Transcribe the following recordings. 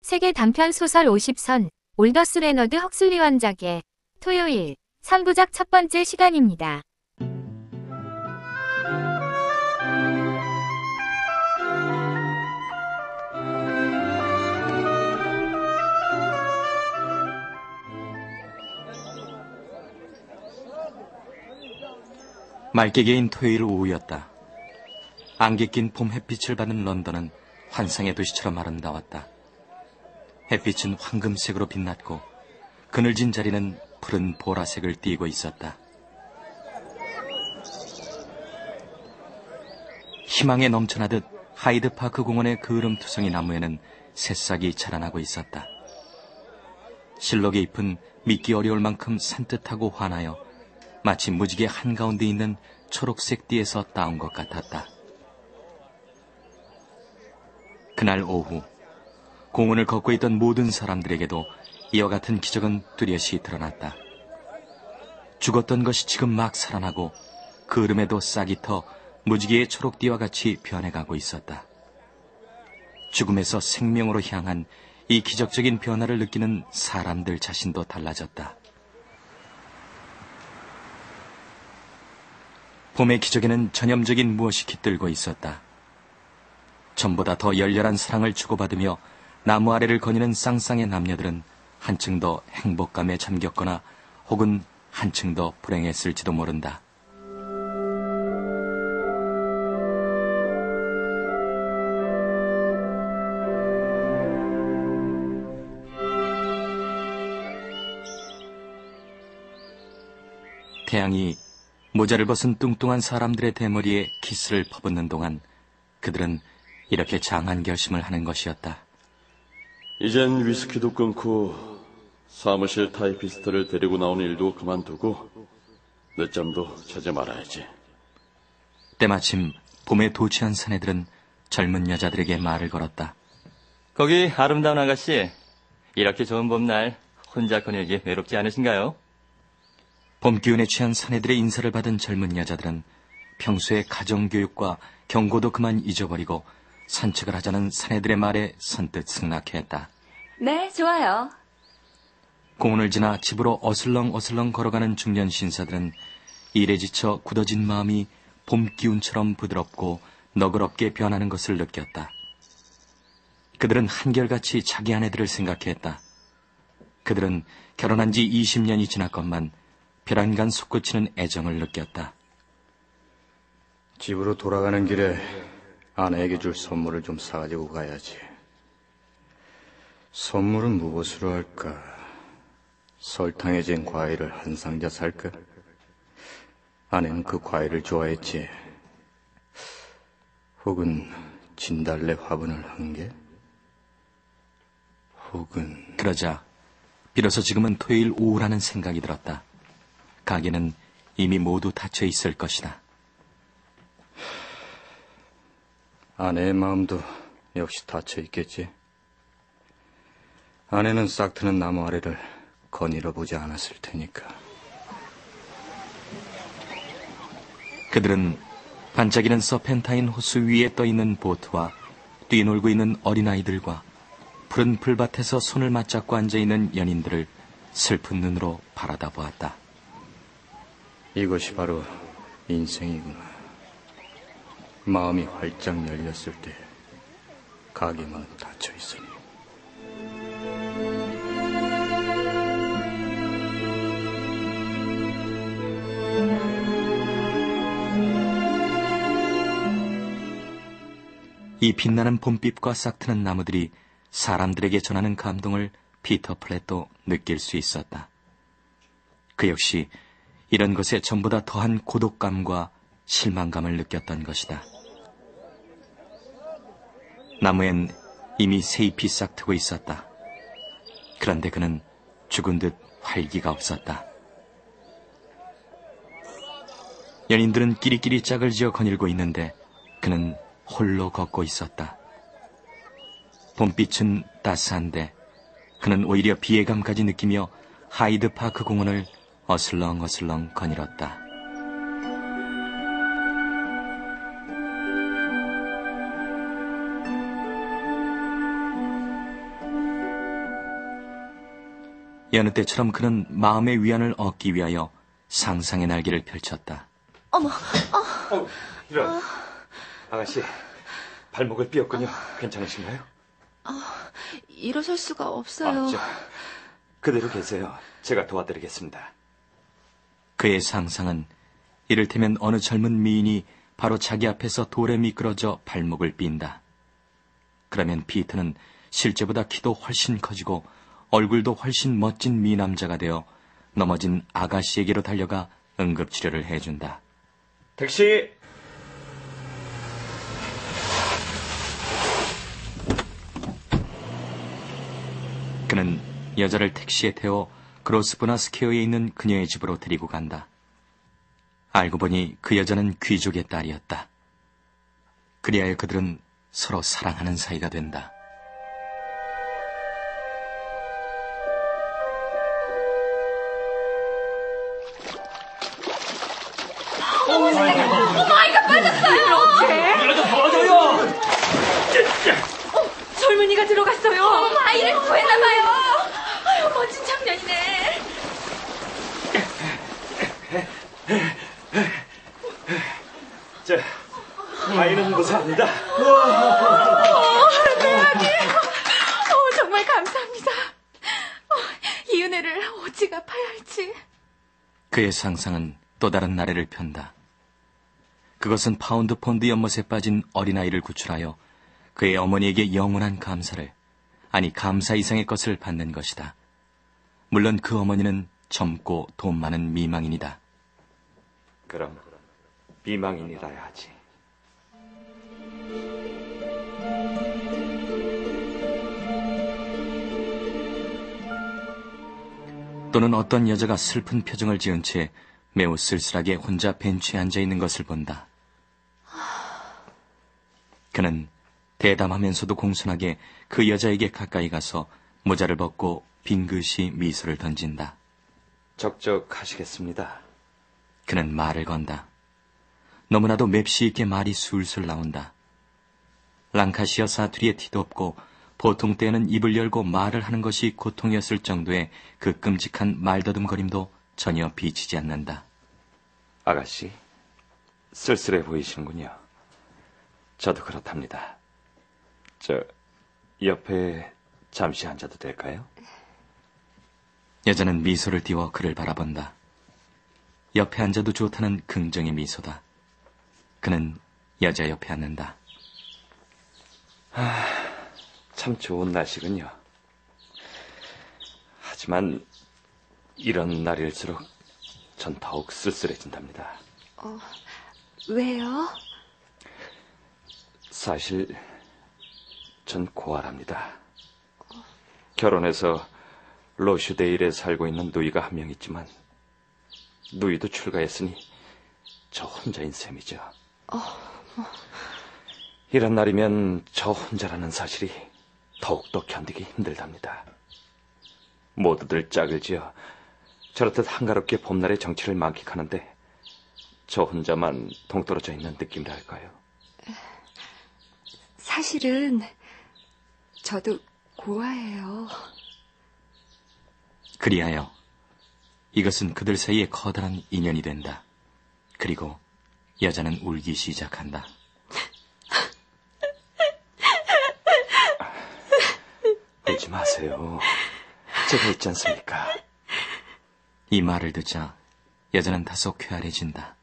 세계 단편 소설 50선, 올더스 레너드 헉슬리 원작의 토요일 3부작 첫 번째 시간입니다. 맑게 개인 토요일 오후였다. 안개 낀 봄 햇빛을 받은 런던은 환상의 도시처럼 아름다웠다. 햇빛은 황금색으로 빛났고 그늘진 자리는 푸른 보라색을 띠고 있었다. 희망에 넘쳐나듯 하이드파크 공원의 그을음투성이 나무에는 새싹이 자라나고 있었다. 실록에 잎은 믿기 어려울 만큼 산뜻하고 환하여 마치 무지개 한가운데 있는 초록색 띠에서 따온 것 같았다. 그날 오후 공원을 걷고 있던 모든 사람들에게도 이와 같은 기적은 뚜렷이 드러났다. 죽었던 것이 지금 막 살아나고 그을음에도 싹이 터 무지개의 초록띠와 같이 변해가고 있었다. 죽음에서 생명으로 향한 이 기적적인 변화를 느끼는 사람들 자신도 달라졌다. 봄의 기적에는 전염적인 무엇이 깃들고 있었다. 전보다 더 열렬한 사랑을 주고받으며 나무 아래를 거니는 쌍쌍의 남녀들은 한층 더 행복감에 잠겼거나 혹은 한층 더 불행했을지도 모른다. 태양이 모자를 벗은 뚱뚱한 사람들의 대머리에 키스를 퍼붓는 동안 그들은 이렇게 장한 결심을 하는 것이었다. 이젠 위스키도 끊고 사무실 타이피스트를 데리고 나오는 일도 그만두고 늦잠도 자지 말아야지. 때마침 봄에 도취한 사내들은 젊은 여자들에게 말을 걸었다. 거기 아름다운 아가씨, 이렇게 좋은 봄날 혼자 거닐기 외롭지 않으신가요? 봄 기운에 취한 사내들의 인사를 받은 젊은 여자들은 평소의 가정교육과 경고도 그만 잊어버리고 산책을 하자는 사내들의 말에 선뜻 승낙했다. 네, 좋아요. 공원을 지나 집으로 어슬렁어슬렁 걸어가는 중년 신사들은 일에 지쳐 굳어진 마음이 봄 기운처럼 부드럽고 너그럽게 변하는 것을 느꼈다. 그들은 한결같이 자기 아내들을 생각했다. 그들은 결혼한 지 20년이 지났건만 벼랑간 솟구치는 애정을 느꼈다. 집으로 돌아가는 길에 아내에게 줄 선물을 좀 사가지고 가야지. 선물은 무엇으로 할까? 설탕에 진 과일을 한 상자 살까? 아내는 그 과일을 좋아했지. 혹은 진달래 화분을 한 개? 혹은... 그러자 비로소 지금은 토요일 오후라는 생각이 들었다. 가게는 이미 모두 닫혀 있을 것이다. 아내의 마음도 역시 닫혀 있겠지. 아내는 싹 트는 나무 아래를 거닐어 보지 않았을 테니까. 그들은 반짝이는 서펜타인 호수 위에 떠있는 보트와 뛰놀고 있는 어린아이들과 푸른 풀밭에서 손을 맞잡고 앉아있는 연인들을 슬픈 눈으로 바라다 보았다. 이것이 바로 인생이구나. 마음이 활짝 열렸을 때 가게문은 닫혀 있으니. 이 빛나는 봄빛과 싹트는 나무들이 사람들에게 전하는 감동을 피터 플랫도 느낄 수 있었다. 그 역시 이런 것에 전보다 더한 고독감과 실망감을 느꼈던 것이다. 나무엔 이미 새잎이 싹트고 있었다. 그런데 그는 죽은 듯 활기가 없었다. 연인들은 끼리끼리 짝을 지어 거닐고 있는데 그는 홀로 걷고 있었다. 봄빛은 따스한데 그는 오히려 비애감까지 느끼며 하이드파크 공원을 어슬렁어슬렁 거닐었다. 여느 때처럼 그는 마음의 위안을 얻기 위하여 상상의 날개를 펼쳤다. 이런. 아가씨, 발목을 삐었군요. 괜찮으신가요? 일어설 수가 없어요. 그대로 계세요. 제가 도와드리겠습니다. 그의 상상은 이를테면 어느 젊은 미인이 바로 자기 앞에서 돌에 미끄러져 발목을 삔다. 그러면 피터는 실제보다 키도 훨씬 커지고 얼굴도 훨씬 멋진 미남자가 되어 넘어진 아가씨에게로 달려가 응급치료를 해준다. 택시! 그는 여자를 택시에 태워 그로스브나 스퀘어에 있는 그녀의 집으로 데리고 간다. 알고 보니 그 여자는 귀족의 딸이었다. 그리하여 그들은 서로 사랑하는 사이가 된다. 젊은이가 들어갔어요. 아이를 구했나봐요. 아유, 멋진 장면이네. 아이는 무사합니다. 정말 감사합니다. 이 은혜를 어찌 갚아야 할지. 그의 상상은 또 다른 나래를 편다. 그것은 파운드 폰드 연못에 빠진 어린아이를 구출하여 그의 어머니에게 영원한 감사를, 아니 감사 이상의 것을 받는 것이다. 물론 그 어머니는 젊고 돈 많은 미망인이다. 그럼 미망인이라야 하지. 또는 어떤 여자가 슬픈 표정을 지은 채 매우 쓸쓸하게 혼자 벤치에 앉아 있는 것을 본다. 그는 대담하면서도 공손하게 그 여자에게 가까이 가서 모자를 벗고 빙긋이 미소를 던진다. 적적하시겠습니다. 그는 말을 건다. 너무나도 맵시 있게 말이 술술 나온다. 랑카시어 사투리에 티도 없고 보통 때에는 입을 열고 말을 하는 것이 고통이었을 정도의 그 끔찍한 말더듬거림도 전혀 비치지 않는다. 아가씨, 쓸쓸해 보이시는군요. 저도 그렇답니다. 옆에 잠시 앉아도 될까요? 여자는 미소를 띄워 그를 바라본다. 옆에 앉아도 좋다는 긍정의 미소다. 그는 여자 옆에 앉는다. 참 좋은 날씨군요. 하지만 이런 날일수록 전 더욱 쓸쓸해진답니다. 왜요? 사실 전 고아랍니다. 결혼해서 로슈데일에 살고 있는 누이가 한 명 있지만 누이도 출가했으니 저 혼자인 셈이죠. 이런 날이면 저 혼자라는 사실이 더욱더 견디기 힘들답니다. 모두들 짝을 지어 저렇듯 한가롭게 봄날의 정취를 만끽하는데 저 혼자만 동떨어져 있는 느낌이랄까요. 사실은 저도 고아예요. 그리하여 이것은 그들 사이에 커다란 인연이 된다. 그리고 여자는 울기 시작한다. 울지 마세요. 제가 있지 않습니까? 이 말을 듣자 여자는 다소 쾌활해진다.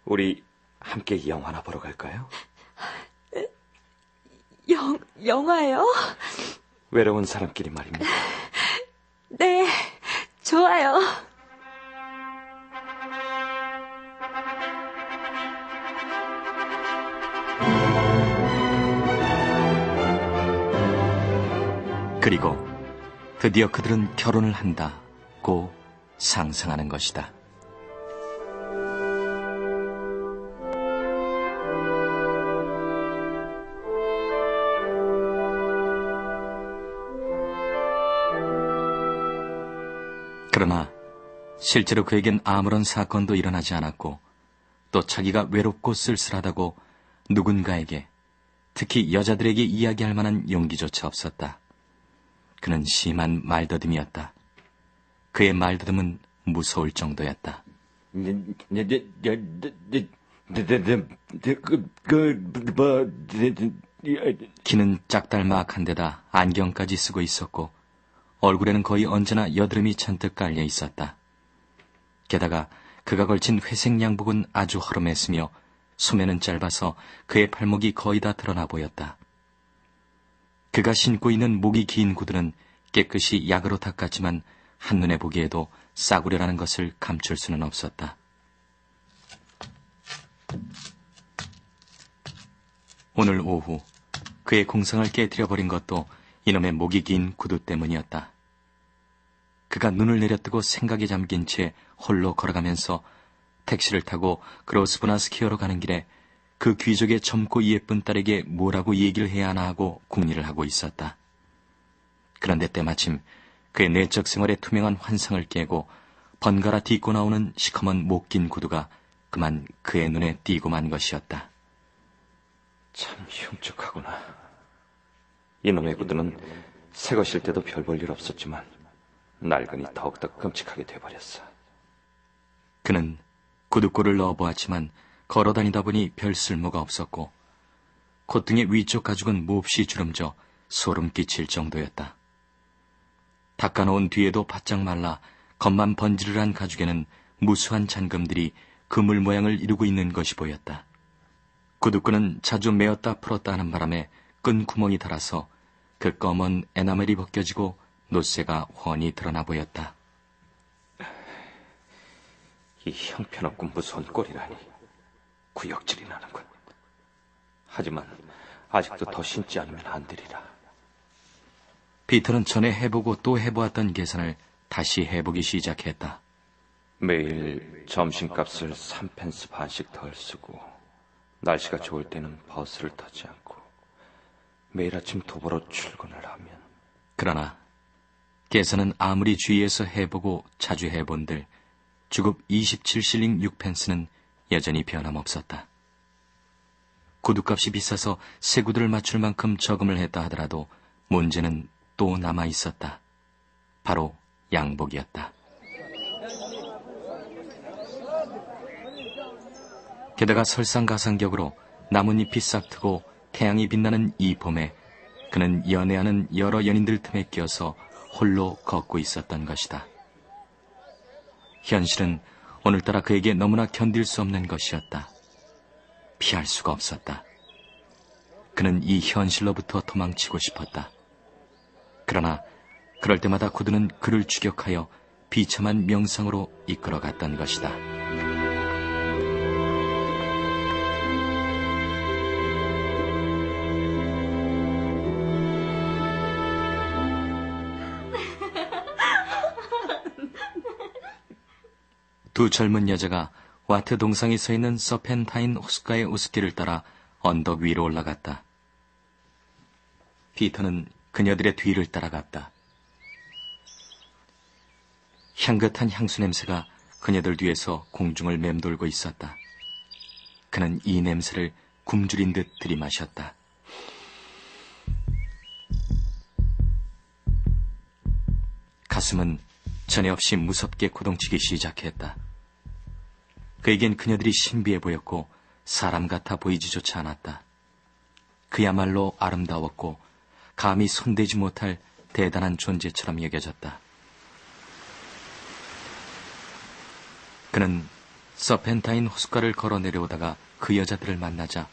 우리 함께 영화나 보러 갈까요? 영화요? 외로운 사람끼리 말입니다. 네, 좋아요. 그리고 드디어 그들은 결혼을 한다고 상상하는 것이다. 그러나 실제로 그에겐 아무런 사건도 일어나지 않았고 또 자기가 외롭고 쓸쓸하다고 누군가에게, 특히 여자들에게 이야기할 만한 용기조차 없었다. 그는 심한 말더듬이었다. 그의 말들음은 무서울 정도였다. 키는 짝달막한데다 안경까지 쓰고 있었고 얼굴에는 거의 언제나 여드름이 잔뜩 깔려 있었다. 게다가 그가 걸친 회색 양복은 아주 허름했으며 소매는 짧아서 그의 팔목이 거의 다 드러나 보였다. 그가 신고 있는 목이 긴 구두는 깨끗이 약으로 닦았지만 한눈에 보기에도 싸구려라는 것을 감출 수는 없었다. 오늘 오후 그의 공상을 깨뜨려버린 것도 이놈의 목이 긴 구두 때문이었다. 그가 눈을 내려뜨고 생각에 잠긴 채 홀로 걸어가면서 택시를 타고 그로스브나 스키어로 가는 길에 그 귀족의 젊고 예쁜 딸에게 뭐라고 얘기를 해야 하나 하고 궁리를 하고 있었다. 그런데 때마침 그의 내적 생활의 투명한 환상을 깨고 번갈아 딛고 나오는 시커먼 목 긴 구두가 그만 그의 눈에 띄고 만 것이었다. 참 흉측하구나. 이놈의 구두는 새 것일 때도 별 볼 일 없었지만 낡으니 더욱더 끔찍하게 돼버렸어. 그는 구두골을 넣어보았지만 걸어다니다 보니 별 쓸모가 없었고 콧등의 위쪽 가죽은 몹시 주름져 소름 끼칠 정도였다. 닦아놓은 뒤에도 바짝 말라 겉만 번지르르한 가죽에는 무수한 잔금들이 그물 모양을 이루고 있는 것이 보였다. 구두끈은 자주 메었다 풀었다 하는 바람에 끈 구멍이 달아서 그 검은 에나멜이 벗겨지고 노쇠가 훤히 드러나 보였다. 이 형편없고 무서운 꼴이라니 구역질이 나는군. 하지만 아직도 더 신지 않으면 안 되리라. 피터는 전에 해보고 또 해보았던 계산을 다시 해보기 시작했다. 매일 점심값을 3펜스 반씩 덜 쓰고 날씨가 좋을 때는 버스를 타지 않고 매일 아침 도보로 출근을 하면 그러나 계산은 아무리 주위에서 해보고 자주 해본들 주급 27실링 6펜스는 여전히 변함없었다. 구두값이 비싸서 새 구두를 맞출 만큼 저금을 했다 하더라도 문제는 또 남아있었다. 바로 양복이었다. 게다가 설상가상격으로 나뭇잎이 싹트고 태양이 빛나는 이 봄에 그는 연애하는 여러 연인들 틈에 끼어서 홀로 걷고 있었던 것이다. 현실은 오늘따라 그에게 너무나 견딜 수 없는 것이었다. 피할 수가 없었다. 그는 이 현실로부터 도망치고 싶었다. 그러나 그럴 때마다 구두는 그를 추격하여 비참한 명상으로 이끌어갔던 것이다. 두 젊은 여자가 와트 동상에 서 있는 서펜타인 호숫가의 오스길을 따라 언덕 위로 올라갔다. 피터는 그녀들의 뒤를 따라갔다. 향긋한 향수 냄새가 그녀들 뒤에서 공중을 맴돌고 있었다. 그는 이 냄새를 굶주린 듯 들이마셨다. 가슴은 전에 없이 무섭게 고동치기 시작했다. 그에겐 그녀들이 신비해 보였고 사람 같아 보이지조차 않았다. 그야말로 아름다웠고 감히 손대지 못할 대단한 존재처럼 여겨졌다. 그는 서펜타인 호숫가를 걸어 내려오다가 그 여자들을 만나자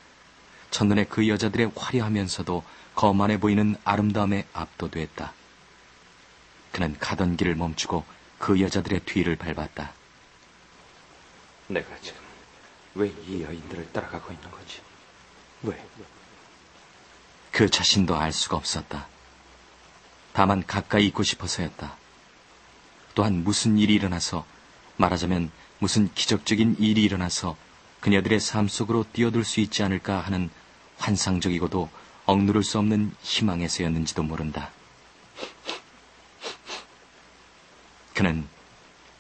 첫눈에 그 여자들의 화려하면서도 거만해 보이는 아름다움에 압도됐다. 그는 가던 길을 멈추고 그 여자들의 뒤를 밟았다. 내가 지금 왜 이 여인들을 따라가고 있는 거지? 왜? 그 자신도 알 수가 없었다. 다만 가까이 있고 싶어서였다. 또한 무슨 일이 일어나서, 말하자면 무슨 기적적인 일이 일어나서 그녀들의 삶 속으로 뛰어들 수 있지 않을까 하는 환상적이고도 억누를 수 없는 희망에서였는지도 모른다. 그는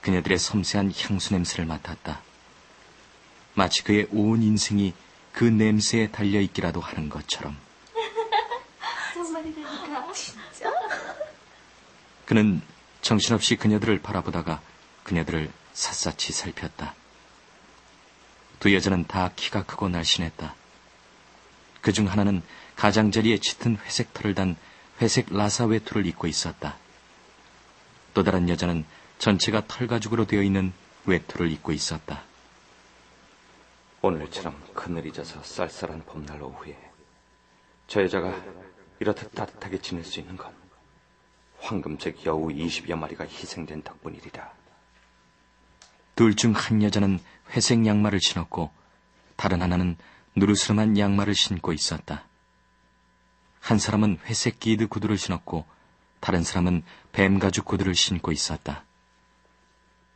그녀들의 섬세한 향수 냄새를 맡았다. 마치 그의 온 인생이 그 냄새에 달려있기라도 하는 것처럼. 정말이라니까. 진짜? 그는 정신없이 그녀들을 바라보다가 그녀들을 샅샅이 살폈다. 두 여자는 다 키가 크고 날씬했다. 그중 하나는 가장자리에 짙은 회색 털을 단 회색 라사 외투를 입고 있었다. 또 다른 여자는 전체가 털가죽으로 되어 있는 외투를 입고 있었다. 오늘처럼 그늘이 져서 쌀쌀한 봄날 오후에 저 여자가 이렇듯 따뜻하게 지낼 수 있는 건 황금색 여우 20여 마리가 희생된 덕분이리라. 둘 중 한 여자는 회색 양말을 신었고 다른 하나는 누르스름한 양말을 신고 있었다. 한 사람은 회색 기드 구두를 신었고 다른 사람은 뱀가죽 구두를 신고 있었다.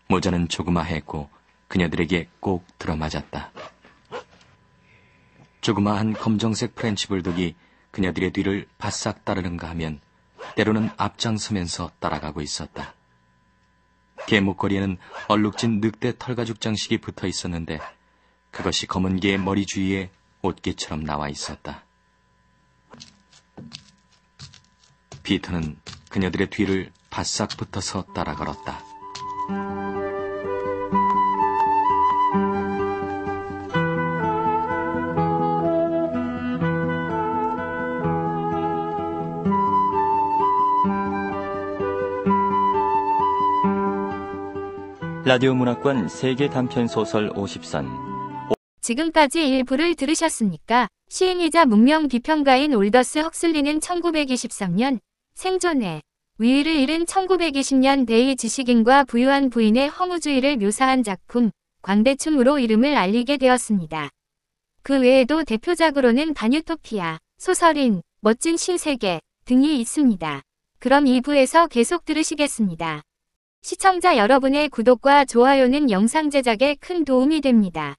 모자는 조그마했고 그녀들에게 꼭 들어맞았다. 조그마한 검정색 프렌치 불독이 그녀들의 뒤를 바싹 따르는가 하면 때로는 앞장서면서 따라가고 있었다. 개 목걸이에는 얼룩진 늑대 털가죽 장식이 붙어 있었는데 그것이 검은 개의 머리 주위에 옷깃처럼 나와 있었다. 피터는 그녀들의 뒤를 바싹 붙어서 따라 걸었다. 라디오 문학관 세계 단편 소설 50선. 지금까지 일부를 들으셨습니까? 시인이자 문명 비평가인 올더스 헉슬리는 1923년 생존에 위위를 잃은 1920년대의 지식인과 부유한 부인의 허무주의를 묘사한 작품 광대충으로 이름을 알리게 되었습니다. 그 외에도 대표작으로는 반유토피아, 소설인, 멋진 신세계 등이 있습니다. 그럼 2부에서 계속 들으시겠습니다. 시청자 여러분의 구독과 좋아요는 영상 제작에 큰 도움이 됩니다.